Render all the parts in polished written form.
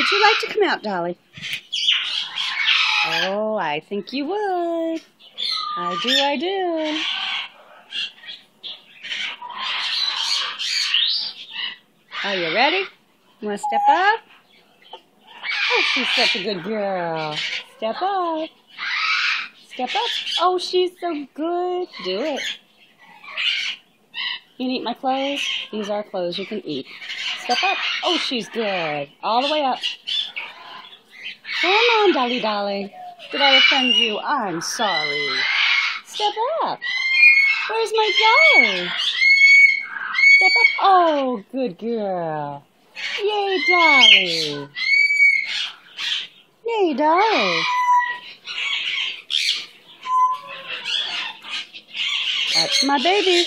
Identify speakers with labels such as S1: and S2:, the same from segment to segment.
S1: Would you like to come out, Dolly? Oh, I think you would. I do. Are you ready? You want to step up? Oh, she's such a good girl. Step up. Step up. Oh, she's so good. Do it. You can eat my clothes? These are clothes you can eat. Step up. Oh, she's good. All the way up. Come on, Dolly Dolly. Did I offend you? I'm sorry. Step up. Where's my Dolly? Step up. Oh, good girl. Yay, Dolly. Yay, Dolly. That's my baby.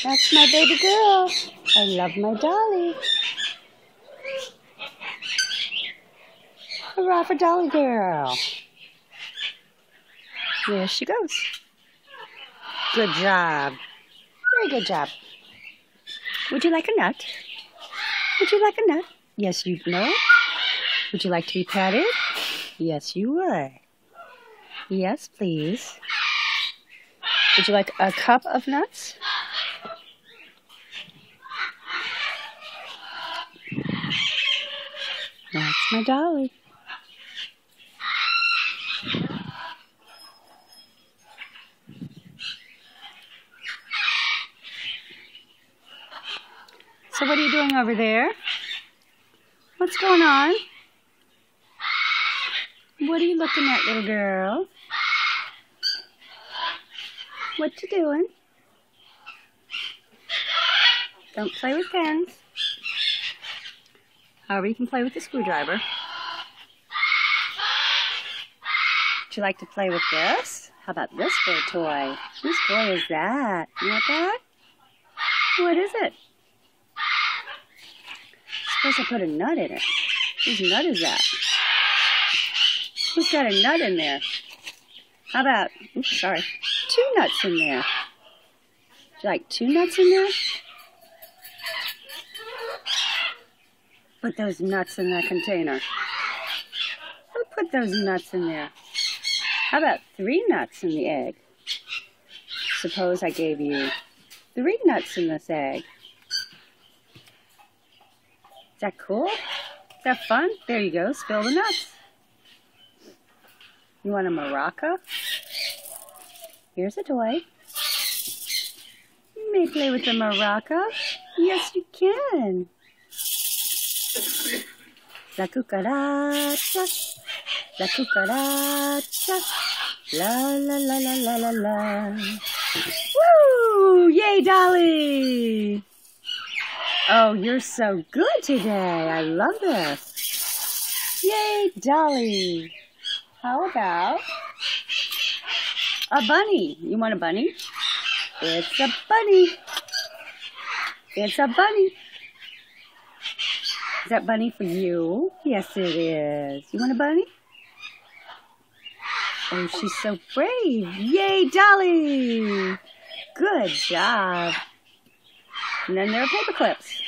S1: That's my baby girl. I love my Dolly. Hurrah for Dolly girl. There she goes. Good job. Very good job. Would you like a nut? Would you like a nut? Yes, you know. Would you like to be petted? Yes, you would. Yes, please. Would you like a cup of nuts? That's my Dolly. So what are you doing over there? What's going on? What are you looking at, little girl? What you doing? Don't play with pens. However, you can play with the screwdriver. Would you like to play with this? How about this for a toy? Whose toy is that? You want that? What is it? I'm supposed to put a nut in it. Whose nut is that? Who's got a nut in there? How about, oops, sorry, 2 nuts in there? Would you like 2 nuts in there? Put those nuts in that container. Who put those nuts in there? How about 3 nuts in the egg? Suppose I gave you 3 nuts in this egg. Is that cool? Is that fun? There you go. Spill the nuts. You want a maraca? Here's a toy. You may play with the maraca. Yes, you can. La cucaracha, la cucaracha, la la la la la la la. Woo! Yay, Dolly! Oh, you're so good today. I love this. Yay, Dolly. How about a bunny? You want a bunny? It's a bunny. It's a bunny. Is that bunny for you? Yes, it is. You want a bunny? Oh, she's so brave. Yay, Dolly! Good job. And then there are paper clips.